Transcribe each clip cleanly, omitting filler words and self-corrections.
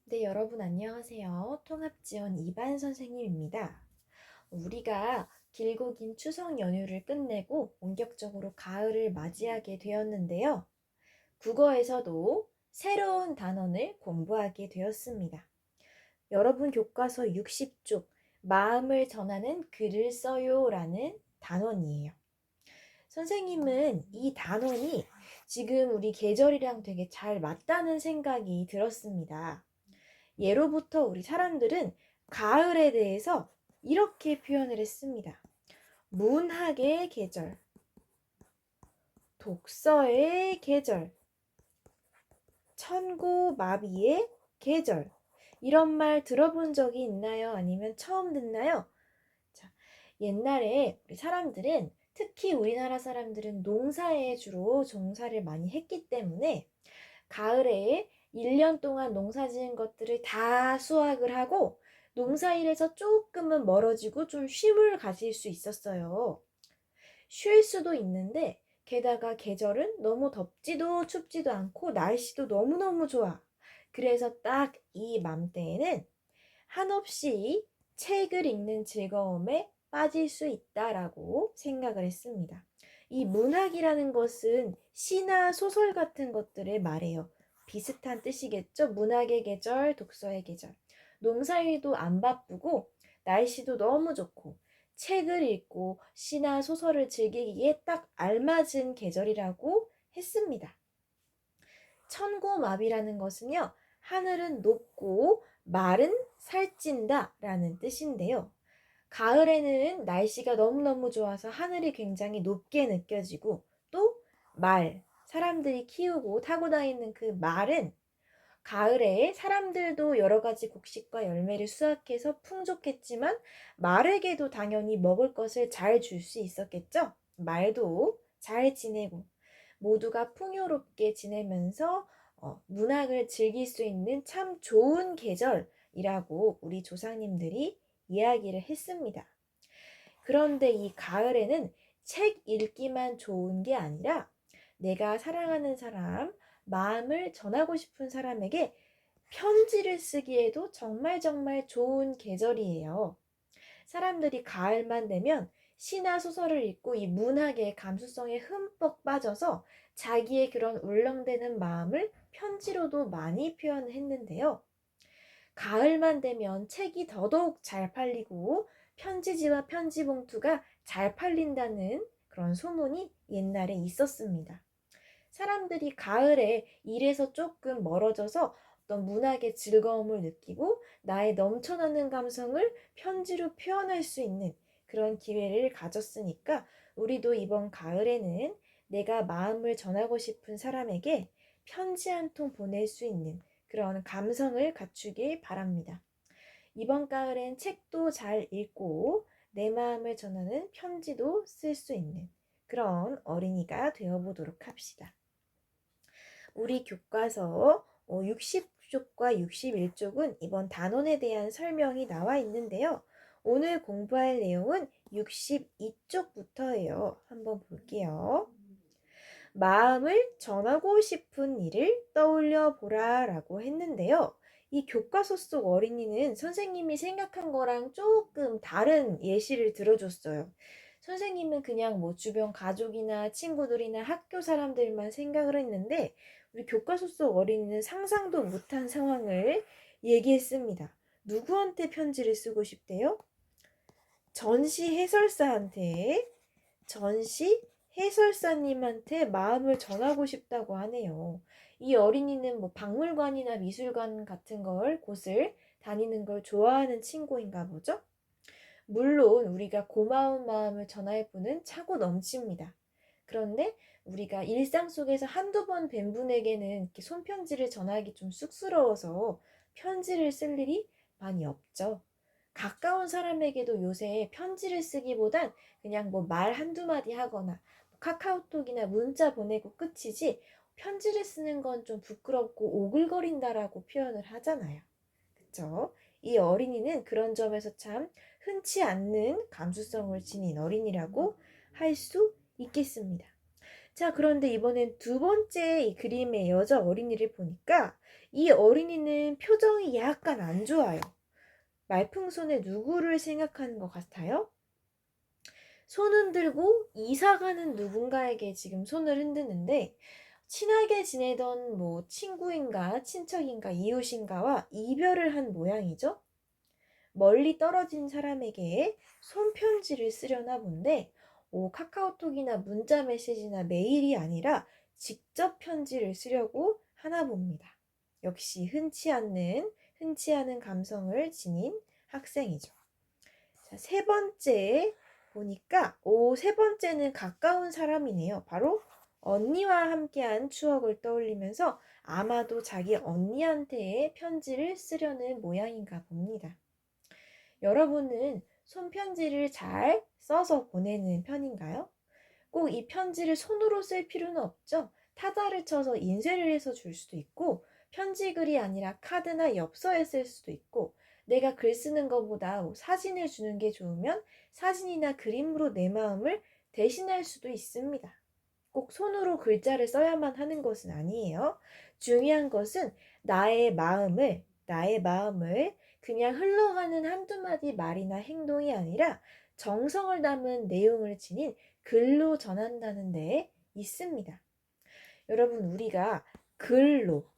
네, 여러분 안녕하세요. 통합지원 2반 선생님입니다. 우리가 길고 긴 추석 연휴를 끝내고 본격적으로 가을을 맞이하게 되었는데요. 국어에서도 새로운 단원을 공부하게 되었습니다. 여러분 교과서 60쪽 마음을 전하는 글을 써요라는 단원이에요. 선생님은 이 단원이 지금 우리 계절이랑 되게 잘 맞다는 생각이 들었습니다. 예로부터 우리 사람들은 가을에 대해서 이렇게 표현을 했습니다. 문학의 계절, 독서의 계절, 천고마비의 계절. 이런 말 들어본 적이 있나요? 아니면 처음 듣나요? 자, 옛날에 우리 사람들은 특히 우리나라 사람들은 농사에 주로 종사를 많이 했기 때문에 가을에 1년 동안 농사 지은 것들을 다 수확을 하고 농사일에서 조금은 멀어지고 좀 쉼을 가질 수 있었어요. 쉴 수도 있는데 게다가 계절은 너무 덥지도 춥지도 않고 날씨도 너무너무 좋아. 그래서 딱 이 맘때에는 한없이 책을 읽는 즐거움에 빠질 수 있다라고 생각을 했습니다. 이 문학이라는 것은 시나 소설 같은 것들을 말해요. 비슷한 뜻이겠죠? 문학의 계절, 독서의 계절. 농사일도 안 바쁘고 날씨도 너무 좋고 책을 읽고 시나 소설을 즐기기에 딱 알맞은 계절이라고 했습니다. 천고마비라는 것은요, 하늘은 높고 말은 살찐다 라는 뜻인데요. 가을에는 날씨가 너무너무 좋아서 하늘이 굉장히 높게 느껴지고 또 사람들이 키우고 타고 다니는 그 말은 가을에 사람들도 여러 가지 곡식과 열매를 수확해서 풍족했지만 말에게도 당연히 먹을 것을 잘 줄 수 있었겠죠. 말도 잘 지내고 모두가 풍요롭게 지내면서 문학을 즐길 수 있는 참 좋은 계절이라고 우리 조상님들이 이야기를 했습니다. 그런데 이 가을에는 책 읽기만 좋은 게 아니라 내가 사랑하는 사람, 마음을 전하고 싶은 사람에게 편지를 쓰기에도 정말 정말 좋은 계절이에요. 사람들이 가을만 되면 시나 소설을 읽고 이 문학의 감수성에 흠뻑 빠져서 자기의 그런 울렁대는 마음을 편지로도 많이 표현했는데요. 가을만 되면 책이 더더욱 잘 팔리고 편지지와 편지 봉투가 잘 팔린다는 그런 소문이 옛날에 있었습니다. 사람들이 가을에 일에서 조금 멀어져서 어떤 문학의 즐거움을 느끼고 나의 넘쳐나는 감성을 편지로 표현할 수 있는 그런 기회를 가졌으니까 우리도 이번 가을에는 내가 마음을 전하고 싶은 사람에게 편지 한 통 보낼 수 있는 그런 감성을 갖추길 바랍니다. 이번 가을엔 책도 잘 읽고 내 마음을 전하는 편지도 쓸 수 있는 그런 어린이가 되어보도록 합시다. 우리 교과서 60쪽과 61쪽은 이번 단원에 대한 설명이 나와 있는데요. 오늘 공부할 내용은 62쪽부터예요. 한번 볼게요. 마음을 전하고 싶은 일을 떠올려 보라 라고 했는데요. 이 교과서 속 어린이는 선생님이 생각한 거랑 조금 다른 예시를 들어줬어요. 선생님은 그냥 뭐 주변 가족이나 친구들이나 학교 사람들만 생각을 했는데 우리 교과서 속 어린이는 상상도 못한 상황을 얘기했습니다. 누구한테 편지를 쓰고 싶대요? 전시 해설사한테 전시 해설사님한테 마음을 전하고 싶다고 하네요. 이 어린이는 뭐 박물관이나 미술관 같은 곳을 다니는 걸 좋아하는 친구인가 보죠? 물론 우리가 고마운 마음을 전할 분은 차고 넘칩니다. 그런데 우리가 일상 속에서 한두 번 뵌 분에게는 이렇게 손편지를 전하기 좀 쑥스러워서 편지를 쓸 일이 많이 없죠. 가까운 사람에게도 요새 편지를 쓰기보단 그냥 뭐 말 한두 마디 하거나 카카오톡이나 문자 보내고 끝이지 편지를 쓰는 건 좀 부끄럽고 오글거린다라고 표현을 하잖아요. 그쵸? 이 어린이는 그런 점에서 참 흔치 않는 감수성을 지닌 어린이라고 할 수 있겠습니다. 자, 그런데 이번엔 두 번째 이 그림의 여자 어린이를 보니까 이 어린이는 표정이 약간 안 좋아요. 말풍선에 누구를 생각하는 것 같아요? 손 흔들고 이사 가는 누군가에게 지금 손을 흔드는데 친하게 지내던 뭐 친구인가 친척인가 이웃인가와 이별을 한 모양이죠. 멀리 떨어진 사람에게 손편지를 쓰려나 본데 카카오톡이나 문자 메시지나 메일이 아니라 직접 편지를 쓰려고 하나 봅니다. 역시 흔치 않은 감성을 지닌 학생이죠. 자, 세 번째 보니까 세 번째는 가까운 사람이네요. 바로 언니와 함께한 추억을 떠올리면서 아마도 자기 언니한테 편지를 쓰려는 모양인가 봅니다. 여러분은 손편지를 잘 써서 보내는 편인가요? 꼭 이 편지를 손으로 쓸 필요는 없죠. 타자를 쳐서 인쇄를 해서 줄 수도 있고 편지 글이 아니라 카드나 엽서에 쓸 수도 있고 내가 글 쓰는 것보다 사진을 주는 게 좋으면 사진이나 그림으로 내 마음을 대신할 수도 있습니다. 꼭 손으로 글자를 써야만 하는 것은 아니에요. 중요한 것은 나의 마음을 그냥 흘러가는 한두 마디 말이나 행동이 아니라 정성을 담은 내용을 지닌 글로 전한다는 데 있습니다. 여러분, 우리가 글로,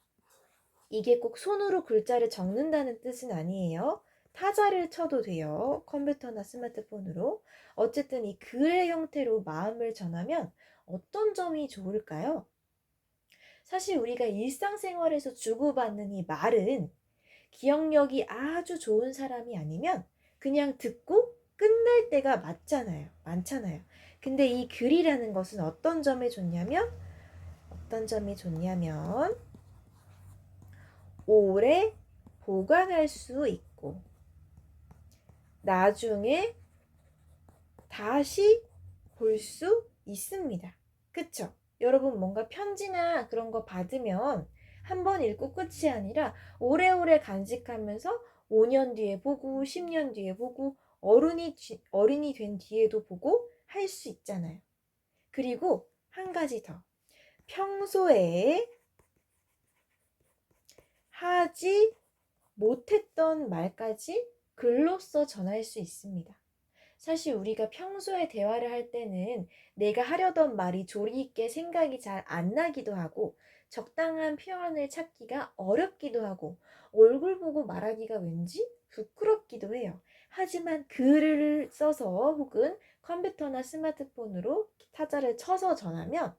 이게 꼭 손으로 글자를 적는다는 뜻은 아니에요. 타자를 쳐도 돼요. 컴퓨터나 스마트폰으로. 어쨌든 이 글의 형태로 마음을 전하면 어떤 점이 좋을까요? 사실 우리가 일상생활에서 주고받는 이 말은 기억력이 아주 좋은 사람이 아니면 그냥 듣고 끝날 때가 많잖아요. 근데 이 글이라는 것은 어떤 점이 좋냐면 오래 보관할 수 있고 나중에 다시 볼 수 있습니다. 그쵸? 여러분 뭔가 편지나 그런 거 받으면 한 번 읽고 끝이 아니라 오래오래 간직하면서 5년 뒤에 보고 10년 뒤에 보고 어른이 된 뒤에도 보고 할 수 있잖아요. 그리고 한 가지 더. 평소에 하지 못했던 말까지 글로써 전할 수 있습니다. 사실 우리가 평소에 대화를 할 때는 내가 하려던 말이 조리 있게 생각이 잘 안 나기도 하고 적당한 표현을 찾기가 어렵기도 하고 얼굴 보고 말하기가 왠지 부끄럽기도 해요. 하지만 글을 써서 혹은 컴퓨터나 스마트폰으로 타자를 쳐서 전하면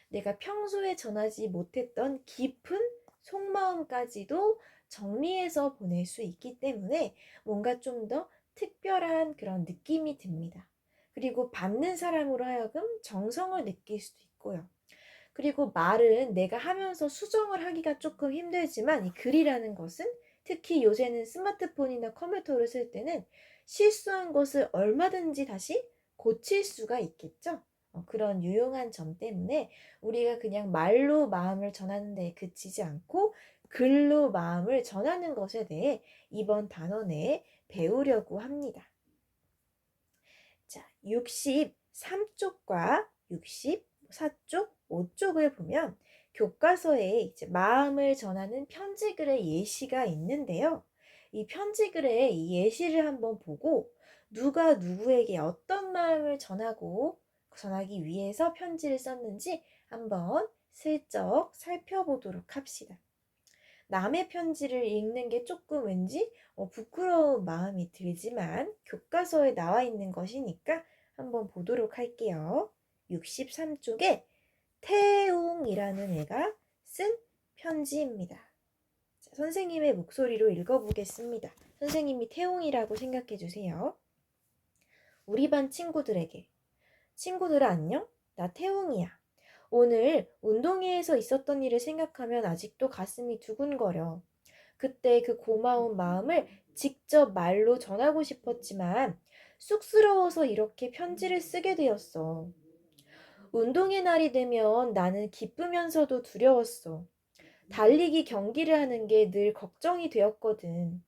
내가 평소에 전하지 못했던 깊은 속마음까지도 정리해서 보낼 수 있기 때문에 뭔가 좀 더 특별한 그런 느낌이 듭니다. 그리고 받는 사람으로 하여금 정성을 느낄 수도 있고요. 그리고 말은 내가 하면서 수정을 하기가 조금 힘들지만 이 글이라는 것은 특히 요새는 스마트폰이나 컴퓨터를 쓸 때는 실수한 것을 얼마든지 다시 고칠 수가 있겠죠. 그런 유용한 점 때문에 우리가 그냥 말로 마음을 전하는 데 그치지 않고 글로 마음을 전하는 것에 대해 이번 단원에 배우려고 합니다. 자, 63쪽과 64쪽, 5쪽을 보면 교과서에 이제 마음을 전하는 편지글의 예시가 있는데요. 이 편지글의 이 예시를 한번 보고 누가 누구에게 어떤 마음을 전하기 위해서 편지를 썼는지 한번 슬쩍 살펴보도록 합시다. 남의 편지를 읽는 게 조금 왠지 부끄러운 마음이 들지만 교과서에 나와 있는 것이니까 한번 보도록 할게요. 63쪽에 태웅이라는 애가 쓴 편지입니다. 자, 선생님의 목소리로 읽어보겠습니다. 선생님이 태웅이라고 생각해 주세요. 우리 반 친구들에게. 친구들아 안녕? 나 태웅이야. 오늘 운동회에서 있었던 일을 생각하면 아직도 가슴이 두근거려. 그때 그 고마운 마음을 직접 말로 전하고 싶었지만 쑥스러워서 이렇게 편지를 쓰게 되었어. 운동회 날이 되면 나는 기쁘면서도 두려웠어. 달리기 경기를 하는 게 늘 걱정이 되었거든.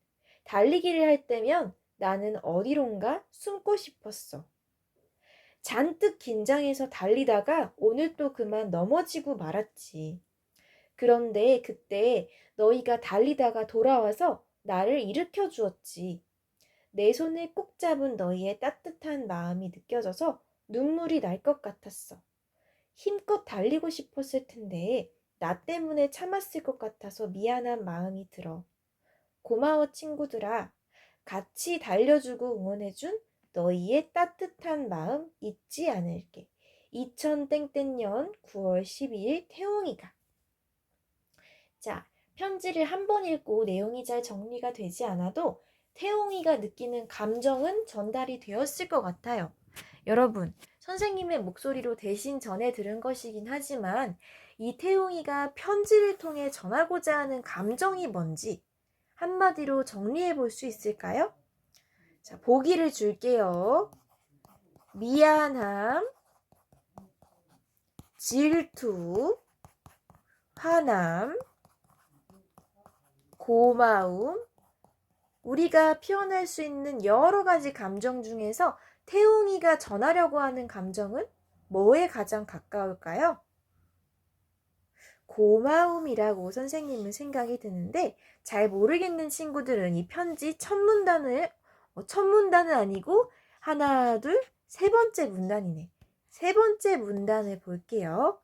달리기를 할 때면 나는 어디론가 숨고 싶었어. 잔뜩 긴장해서 달리다가 오늘 또 그만 넘어지고 말았지. 그런데 그때 너희가 달리다가 돌아와서 나를 일으켜 주었지. 내 손을 꼭 잡은 너희의 따뜻한 마음이 느껴져서 눈물이 날 것 같았어. 힘껏 달리고 싶었을 텐데 나 때문에 참았을 것 같아서 미안한 마음이 들어. 고마워 친구들아. 같이 달려주고 응원해준 너희의 따뜻한 마음 잊지 않을게. 2000년 9월 12일 태웅이가. 자, 편지를 한 번 읽고 내용이 잘 정리가 되지 않아도 태웅이가 느끼는 감정은 전달이 되었을 것 같아요. 여러분, 선생님의 목소리로 대신 전해 들은 것이긴 하지만 이 태웅이가 편지를 통해 전하고자 하는 감정이 뭔지 한마디로 정리해 볼 수 있을까요? 자, 보기를 줄게요. 미안함, 질투, 화남, 고마움. 우리가 표현할 수 있는 여러 가지 감정 중에서 태웅이가 전하려고 하는 감정은 뭐에 가장 가까울까요? 고마움이라고 선생님은 생각이 드는데 잘 모르겠는 친구들은 이 편지 첫 문단은 아니고 하나, 둘, 세 번째 문단이네. 세 번째 문단을 볼게요.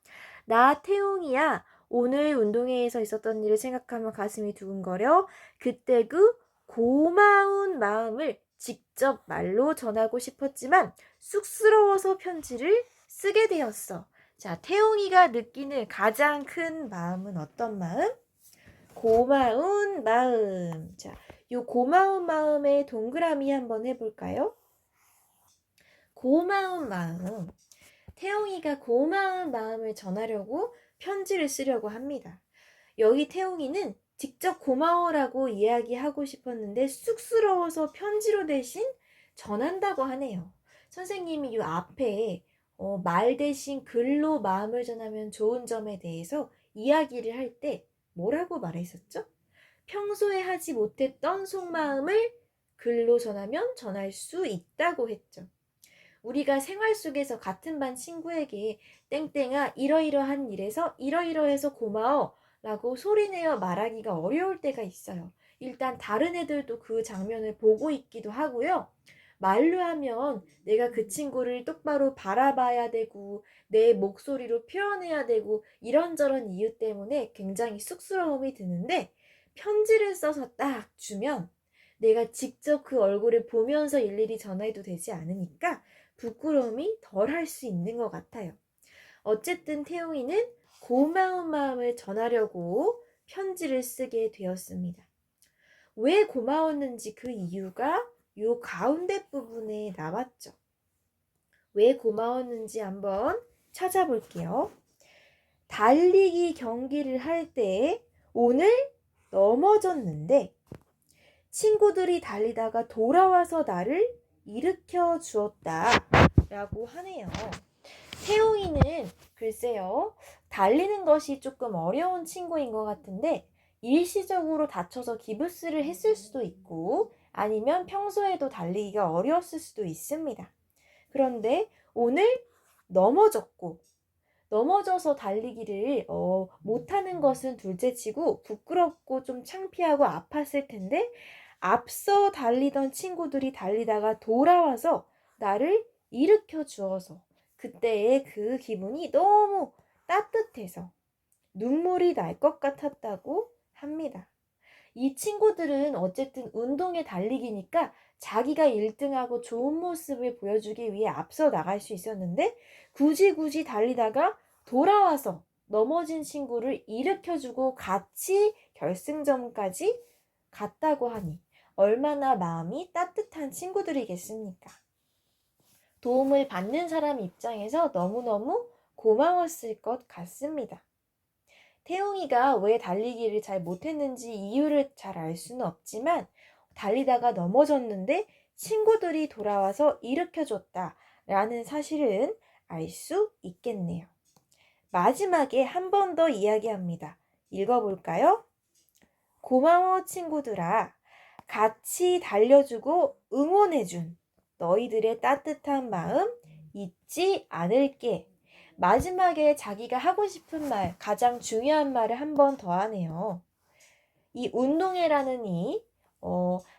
나 태웅이야. 오늘 운동회에서 있었던 일을 생각하면 가슴이 두근거려. 그때 그 고마운 마음을 직접 말로 전하고 싶었지만 쑥스러워서 편지를 쓰게 되었어. 자, 태웅이가 느끼는 가장 큰 마음은 어떤 마음? 고마운 마음. 자, 요 고마운 마음의 동그라미 한번 해볼까요? 고마운 마음. 태웅이가 고마운 마음을 전하려고 편지를 쓰려고 합니다. 여기 태웅이는 직접 고마워라고 이야기하고 싶었는데 쑥스러워서 편지로 대신 전한다고 하네요. 선생님이 이 앞에 말 대신 글로 마음을 전하면 좋은 점에 대해서 이야기를 할 때 뭐라고 말했었죠? 평소에 하지 못했던 속마음을 글로 전하면 전할 수 있다고 했죠. 우리가 생활 속에서 같은 반 친구에게 땡땡아 이러이러한 일에서 이러이러해서 고마워 라고 소리내어 말하기가 어려울 때가 있어요. 일단 다른 애들도 그 장면을 보고 있기도 하고요. 말로 하면 내가 그 친구를 똑바로 바라봐야 되고 내 목소리로 표현해야 되고 이런저런 이유 때문에 굉장히 쑥스러움이 드는데 편지를 써서 딱 주면 내가 직접 그 얼굴을 보면서 일일이 전화해도 되지 않으니까 부끄러움이 덜 할 수 있는 것 같아요. 어쨌든 태용이는 고마운 마음을 전하려고 편지를 쓰게 되었습니다. 왜 고마웠는지 그 이유가 요 가운데 부분에 나왔죠. 왜 고마웠는지 한번 찾아볼게요. 달리기 경기를 할 때 오늘 넘어졌는데 친구들이 달리다가 돌아와서 나를 일으켜 주었다 라고 하네요. 태용이는 글쎄요, 달리는 것이 조금 어려운 친구인 것 같은데 일시적으로 다쳐서 기부스를 했을 수도 있고 아니면 평소에도 달리기가 어려웠을 수도 있습니다. 그런데 오늘 넘어져서 달리기를 못하는 것은 둘째치고 부끄럽고 좀 창피하고 아팠을 텐데 앞서 달리던 친구들이 달리다가 돌아와서 나를 일으켜 주어서 그때의 그 기분이 너무 따뜻해서 눈물이 날 것 같았다고 합니다. 이 친구들은 어쨌든 운동에 달리기니까 자기가 1등하고 좋은 모습을 보여주기 위해 앞서 나갈 수 있었는데 굳이 달리다가 돌아와서 넘어진 친구를 일으켜주고 같이 결승점까지 갔다고 하니 얼마나 마음이 따뜻한 친구들이겠습니까? 도움을 받는 사람 입장에서 너무너무 고마웠을 것 같습니다. 태웅이가 왜 달리기를 잘 못했는지 이유를 잘 알 수는 없지만 달리다가 넘어졌는데 친구들이 돌아와서 일으켜줬다 라는 사실은 알 수 있겠네요. 마지막에 한 번 더 이야기합니다. 읽어볼까요? 고마워 친구들아. 같이 달려주고 응원해준 너희들의 따뜻한 마음 잊지 않을게. 마지막에 자기가 하고 싶은 말, 가장 중요한 말을 한 번 더 하네요. 이 운동회라는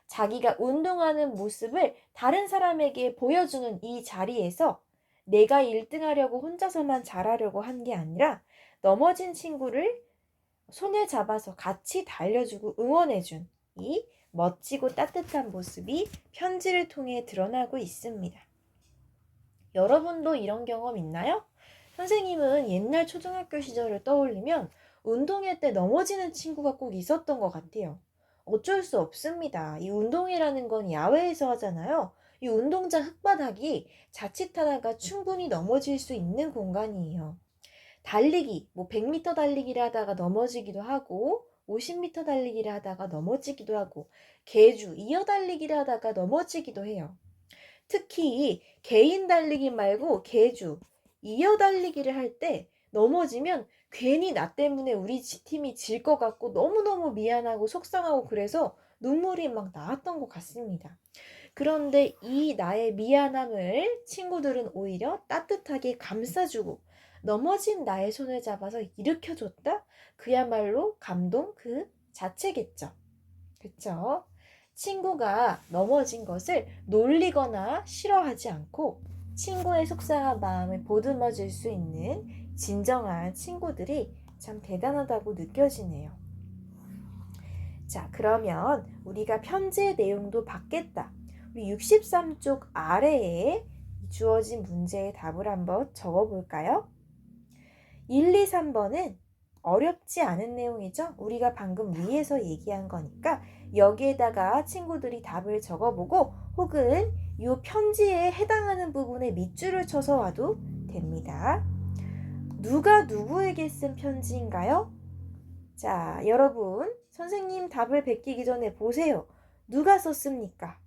자기가 운동하는 모습을 다른 사람에게 보여주는 이 자리에서 내가 1등 하려고 혼자서만 잘하려고 한 게 아니라 넘어진 친구를 손을 잡아서 같이 달려주고 응원해준 이 멋지고 따뜻한 모습이 편지를 통해 드러나고 있습니다. 여러분도 이런 경험 있나요? 선생님은 옛날 초등학교 시절을 떠올리면 운동회 때 넘어지는 친구가 꼭 있었던 것 같아요. 어쩔 수 없습니다. 이 운동회라는 건 야외에서 하잖아요. 이 운동장 흙바닥이 자칫하다가 충분히 넘어질 수 있는 공간이에요. 달리기, 100m 달리기를 하다가 넘어지기도 하고 50m 달리기를 하다가 넘어지기도 하고 계주, 이어 달리기를 하다가 넘어지기도 해요. 특히 개인 달리기 말고 계주, 이어 달리기를 할 때 넘어지면 괜히 나 때문에 우리 팀이 질 것 같고 너무너무 미안하고 속상하고 그래서 눈물이 막 나왔던 것 같습니다. 그런데 이 나의 미안함을 친구들은 오히려 따뜻하게 감싸주고 넘어진 나의 손을 잡아서 일으켜줬다? 그야말로 감동 그 자체겠죠. 그쵸? 친구가 넘어진 것을 놀리거나 싫어하지 않고 친구의 속상한 마음을 보듬어 줄 수 있는 진정한 친구들이 참 대단하다고 느껴지네요. 자, 그러면 우리가 편지의 내용도 받겠다. 우리 63쪽 아래에 주어진 문제의 답을 한번 적어볼까요? 1, 2, 3번은 어렵지 않은 내용이죠. 우리가 방금 위에서 얘기한 거니까 여기에다가 친구들이 답을 적어보고 혹은 이 편지에 해당하는 부분에 밑줄을 쳐서 와도 됩니다. 누가 누구에게 쓴 편지인가요? 자, 여러분 선생님 답을 베끼기 전에 보세요. 누가 썼습니까?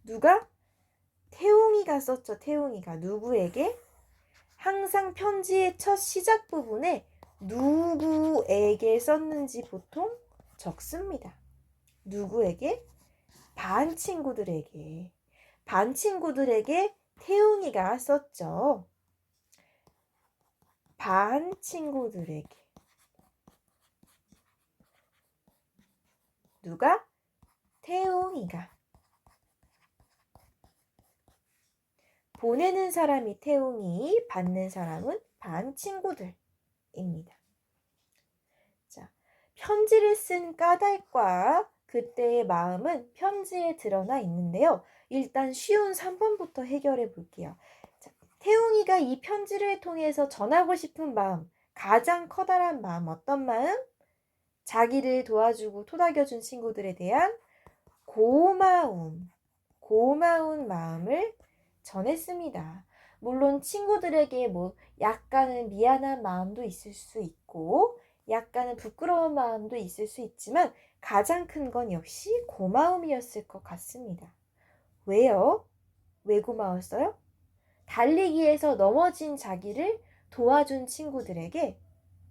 누가? 태웅이가 썼죠. 태웅이가 누구에게? 항상 편지의 첫 시작 부분에 누구에게 썼는지 보통 적습니다. 누구에게? 반 친구들에게. 반 친구들에게 태웅이가 썼죠. 반 친구들에게. 누가? 태웅이가. 보내는 사람이 태웅이, 받는 사람은 반 친구들입니다. 자, 편지를 쓴 까닭과 그때의 마음은 편지에 드러나 있는데요. 일단 쉬운 3번부터 해결해 볼게요. 자, 태웅이가 이 편지를 통해서 전하고 싶은 마음, 가장 커다란 마음, 어떤 마음? 자기를 도와주고 토닥여준 친구들에 대한 고마운 마음을 전했습니다. 물론 친구들에게 약간은 미안한 마음도 있을 수 있고 약간은 부끄러운 마음도 있을 수 있지만 가장 큰 건 역시 고마움이었을 것 같습니다. 왜요? 왜 고마웠어요? 달리기에서 넘어진 자기를 도와준 친구들에게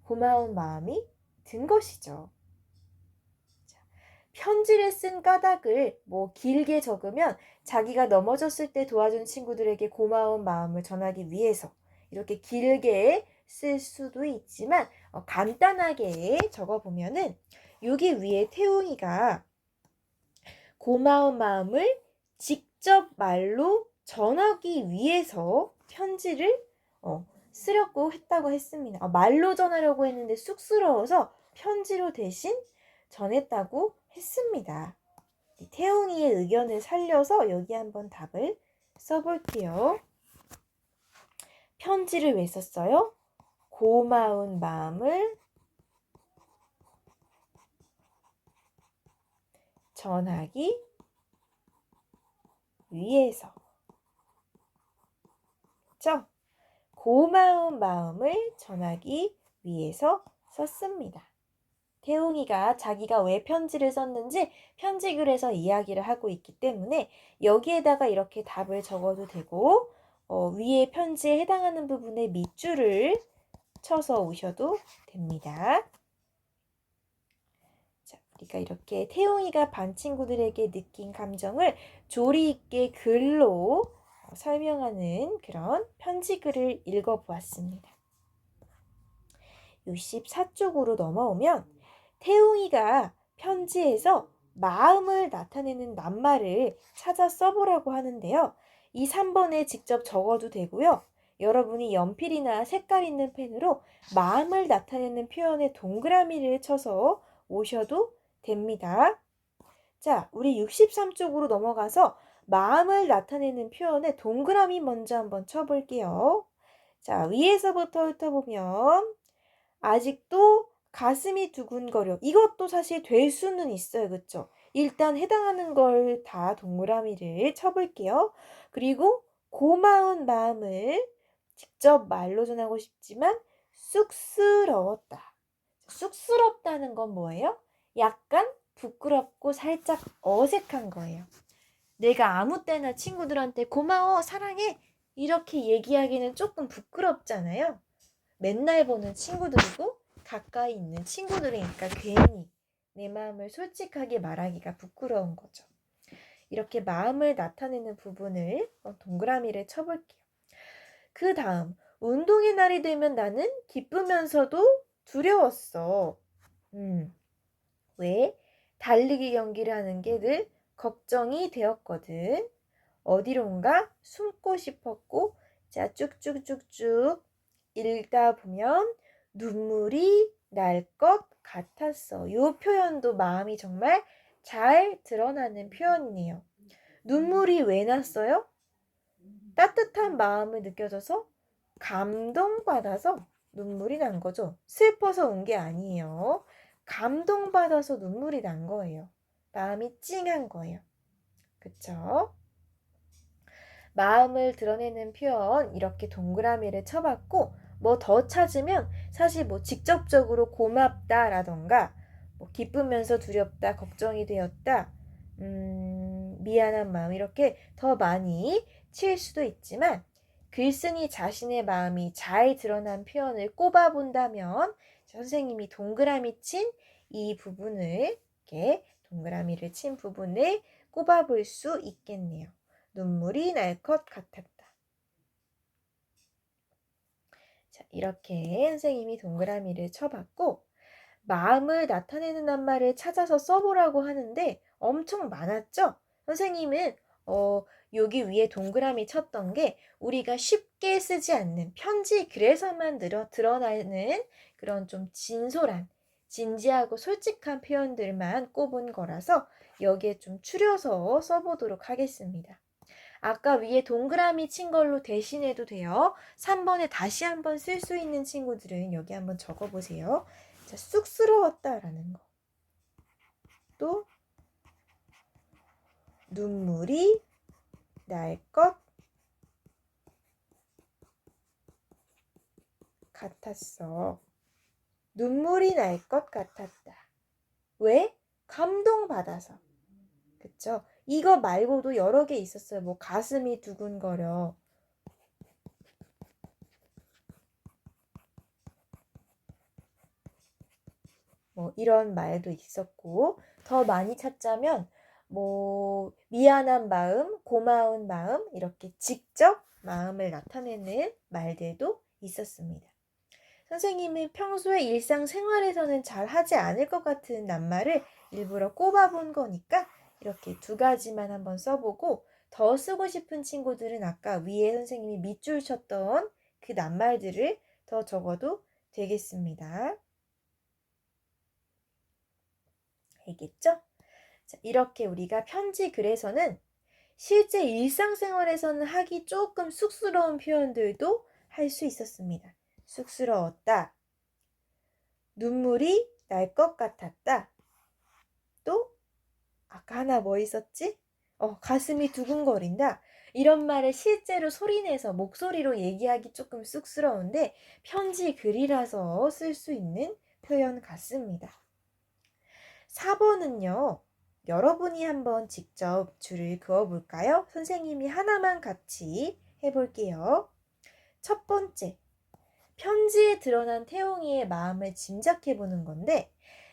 고마운 마음이 든 것이죠. 편지를 쓴 까닭을 길게 적으면 자기가 넘어졌을 때 도와준 친구들에게 고마운 마음을 전하기 위해서 이렇게 길게 쓸 수도 있지만 간단하게 적어보면은 여기 위에 태웅이가 고마운 마음을 직접 말로 전하기 위해서 편지를 쓰려고 했다고 했습니다. 말로 전하려고 했는데 쑥스러워서 편지로 대신 전했다고 했습니다. 태웅이의 의견을 살려서 여기 한번 답을 써볼게요. 편지를 왜 썼어요? 고마운 마음을 전하기 위해서. 그렇죠? 고마운 마음을 전하기 위해서 썼습니다. 태웅이가 자기가 왜 편지를 썼는지 편지글에서 이야기를 하고 있기 때문에 여기에다가 이렇게 답을 적어도 되고 위에 편지에 해당하는 부분에 밑줄을 쳐서 오셔도 됩니다. 자, 우리가 이렇게 태웅이가 반 친구들에게 느낀 감정을 조리 있게 글로 설명하는 그런 편지글을 읽어보았습니다. 64쪽으로 넘어오면 태웅이가 편지에서 마음을 나타내는 낱말을 찾아 써보라고 하는데요. 이 3번에 직접 적어도 되고요. 여러분이 연필이나 색깔 있는 펜으로 마음을 나타내는 표현에 동그라미를 쳐서 오셔도 됩니다. 자, 우리 63쪽으로 넘어가서 마음을 나타내는 표현에 동그라미 먼저 한번 쳐볼게요. 자, 위에서부터 훑어보면 아직도 가슴이 두근거려. 이것도 사실 될 수는 있어요. 그쵸? 일단 해당하는 걸 다 동그라미를 쳐볼게요. 그리고 고마운 마음을 직접 말로 전하고 싶지만 쑥스러웠다. 쑥스럽다는 건 뭐예요? 약간 부끄럽고 살짝 어색한 거예요. 내가 아무 때나 친구들한테 고마워, 사랑해 이렇게 얘기하기는 조금 부끄럽잖아요. 맨날 보는 친구들이고 가까이 있는 친구들이니까 괜히 내 마음을 솔직하게 말하기가 부끄러운 거죠. 이렇게 마음을 나타내는 부분을 동그라미를 쳐볼게요. 그 다음 운동의 날이 되면 나는 기쁘면서도 두려웠어. 왜? 달리기 경기를 하는 게 늘 걱정이 되었거든. 어디론가 숨고 싶었고, 자, 쭉쭉쭉쭉 읽다 보면 눈물이 날 것 같았어. 이 표현도 마음이 정말 잘 드러나는 표현이네요. 눈물이 왜 났어요? 따뜻한 마음을 느껴져서 감동받아서 눈물이 난 거죠. 슬퍼서 온 게 아니에요. 감동받아서 눈물이 난 거예요. 마음이 찡한 거예요. 그쵸? 마음을 드러내는 표현 이렇게 동그라미를 쳐봤고 뭐 더 찾으면 사실 뭐 직접적으로 고맙다라던가 뭐 기쁘면서 두렵다, 걱정이 되었다, 미안한 마음 이렇게 더 많이 칠 수도 있지만 글쓴이 자신의 마음이 잘 드러난 표현을 꼽아본다면 선생님이 동그라미 친 이 부분을 이렇게 동그라미를 친 부분을 꼽아볼 수 있겠네요. 눈물이 날 것 같았다. 자, 이렇게 선생님이 동그라미를 쳐봤고 마음을 나타내는 낱말을 찾아서 써보라고 하는데 엄청 많았죠? 선생님은 여기 위에 동그라미 쳤던 게 우리가 쉽게 쓰지 않는 편지 글에서만 드러나는 그런 좀 진솔한 진지하고 솔직한 표현들만 꼽은 거라서 여기에 좀 추려서 써보도록 하겠습니다. 아까 위에 동그라미 친 걸로 대신해도 돼요. 3번에 다시 한번 쓸 수 있는 친구들은 여기 한번 적어보세요. 자, 쑥스러웠다라는 거. 또 눈물이 날 것 같았어. 눈물이 날 것 같았다. 왜? 감동받아서. 그쵸? 이거 말고도 여러 개 있었어요. 뭐 가슴이 두근거려. 뭐 이런 말도 있었고 더 많이 찾자면 뭐 미안한 마음, 고마운 마음 이렇게 직접 마음을 나타내는 말들도 있었습니다. 선생님은 평소에 일상생활에서는 잘 하지 않을 것 같은 낱말을 일부러 꼽아본 거니까 이렇게 두 가지만 한번 써보고 더 쓰고 싶은 친구들은 아까 위에 선생님이 밑줄 쳤던 그 낱말들을 더 적어도 되겠습니다. 알겠죠? 자, 이렇게 우리가 편지 글에서는 실제 일상생활에서는 하기 조금 쑥스러운 표현들도 할 수 있었습니다. 쑥스러웠다. 눈물이 날 것 같았다. 또 아까 하나 뭐 있었지? 가슴이 두근거린다. 이런 말을 실제로 소리내서 목소리로 얘기하기 조금 쑥스러운데 편지 글이라서 쓸 수 있는 표현 같습니다. 4번은요. 여러분이 한번 직접 줄을 그어볼까요? 선생님이 하나만 같이 해볼게요. 첫 번째, 편지에 드러난 태용이의 마음을 짐작해보는 건데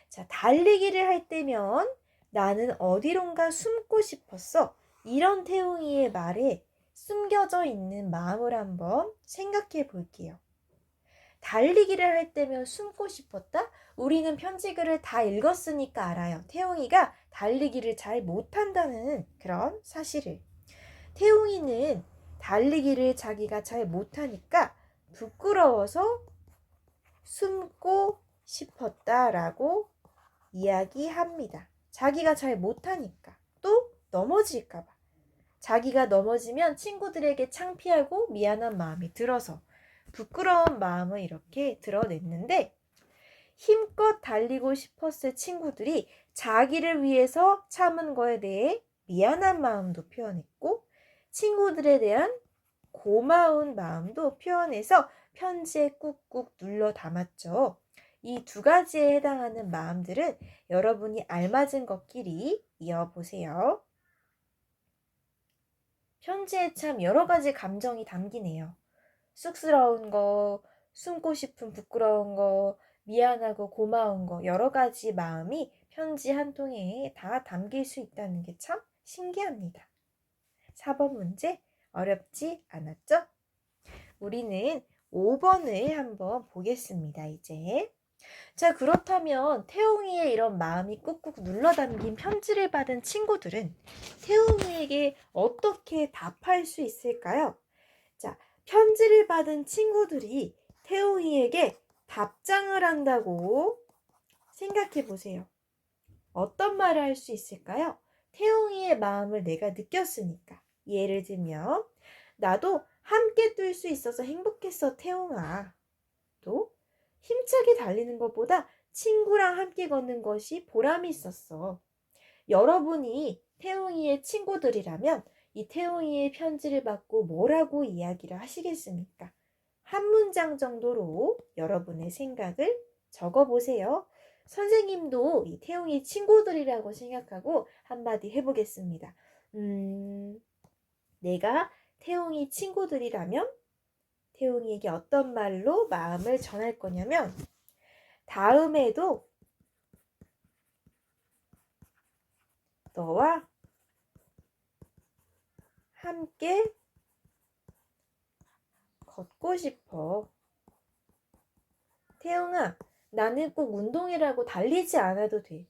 자, 달리기를 할 때면 나는 어디론가 숨고 싶었어. 이런 태용이의 말에 숨겨져 있는 마음을 한번 생각해 볼게요. 달리기를 할 때면 숨고 싶었다? 우리는 편지글을 다 읽었으니까 알아요. 태용이가 달리기를 잘 못한다는 그런 사실을. 태용이는 달리기를 자기가 잘 못하니까 부끄러워서 숨고 싶었다라고 이야기합니다. 자기가 잘 못하니까. 또 넘어질까봐. 자기가 넘어지면 친구들에게 창피하고 미안한 마음이 들어서 부끄러운 마음을 이렇게 드러냈는데, 힘껏 달리고 싶었을 친구들이 자기를 위해서 참은 거에 대해 미안한 마음도 표현했고 친구들에 대한 고마운 마음도 표현해서 편지에 꾹꾹 눌러 담았죠. 이 두 가지에 해당하는 마음들은 여러분이 알맞은 것끼리 이어보세요. 편지에 참 여러 가지 감정이 담기네요. 쑥스러운 거, 숨고 싶은 부끄러운 거, 미안하고 고마운 거, 여러 가지 마음이 편지 한 통에 다 담길 수 있다는 게 참 신기합니다. 4번 문제 어렵지 않았죠? 우리는 5번을 한번 보겠습니다, 이제. 자, 그렇다면 태웅이의 이런 마음이 꾹꾹 눌러 담긴 편지를 받은 친구들은 태웅이에게 어떻게 답할 수 있을까요? 자, 편지를 받은 친구들이 태웅이에게 답장을 한다고 생각해 보세요. 어떤 말을 할 수 있을까요? 태웅이의 마음을 내가 느꼈으니까. 예를 들면, 나도 함께 뛸 수 있어서 행복했어, 태웅아. 또, 힘차게 달리는 것보다 친구랑 함께 걷는 것이 보람이 있었어. 여러분이 태웅이의 친구들이라면 이 태웅이의 편지를 받고 뭐라고 이야기를 하시겠습니까? 한 문장 정도로 여러분의 생각을 적어보세요. 선생님도 이 태웅이 친구들이라고 생각하고 한마디 해보겠습니다. 내가 태웅이 친구들이라면 태웅이에게 어떤 말로 마음을 전할 거냐면, 다음에도 너와 함께 걷고 싶어. 태웅아, 나는 꼭 운동이라고 달리지 않아도 돼.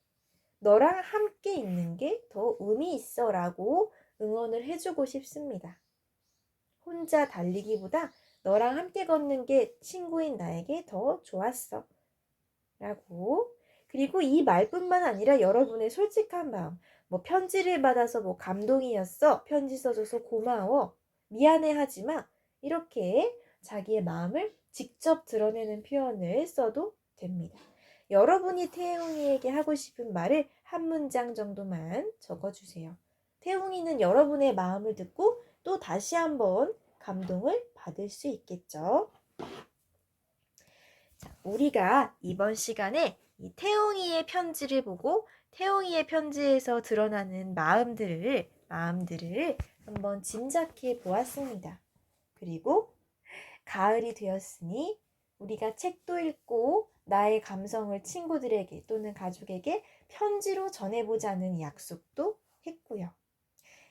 너랑 함께 있는 게 더 의미 있어 라고 응원을 해주고 싶습니다. 혼자 달리기보다 너랑 함께 걷는 게 친구인 나에게 더 좋았어 라고. 그리고 이 말뿐만 아니라 여러분의 솔직한 마음, 편지를 받아서 감동이었어, 편지 써줘서 고마워, 미안해 하지 마, 이렇게 자기의 마음을 직접 드러내는 표현을 써도 됩니다. 여러분이 태웅이에게 하고 싶은 말을 한 문장 정도만 적어주세요. 태웅이는 여러분의 마음을 듣고 또 다시 한번 감동을 받을 수 있겠죠. 자, 우리가 이번 시간에 이 태웅이의 편지를 보고 태웅이의 편지에서 드러나는 마음들을 한번 짐작해 보았습니다. 그리고 가을이 되었으니 우리가 책도 읽고 나의 감성을 친구들에게 또는 가족에게 편지로 전해보자는 약속도 했고요.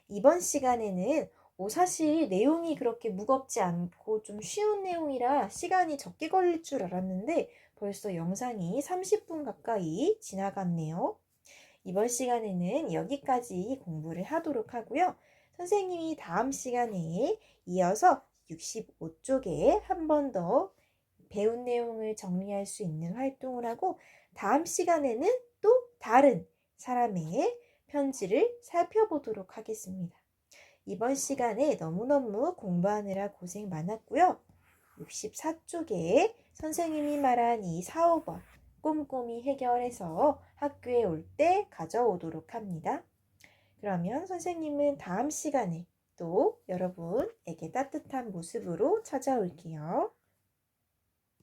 이번 시간에는 사실 내용이 그렇게 무겁지 않고 좀 쉬운 내용이라 시간이 적게 걸릴 줄 알았는데 벌써 영상이 30분 가까이 지나갔네요. 이번 시간에는 여기까지 공부를 하도록 하고요. 선생님이 다음 시간에 이어서 65쪽에 한 번 더 배운 내용을 정리할 수 있는 활동을 하고 다음 시간에는 또 다른 사람의 편지를 살펴보도록 하겠습니다. 이번 시간에 너무너무 공부하느라 고생 많았고요. 64쪽에 선생님이 말한 이 4, 5번 꼼꼼히 해결해서 학교에 올 때 가져오도록 합니다. 그러면 선생님은 다음 시간에 또 여러분에게 따뜻한 모습으로 찾아올게요.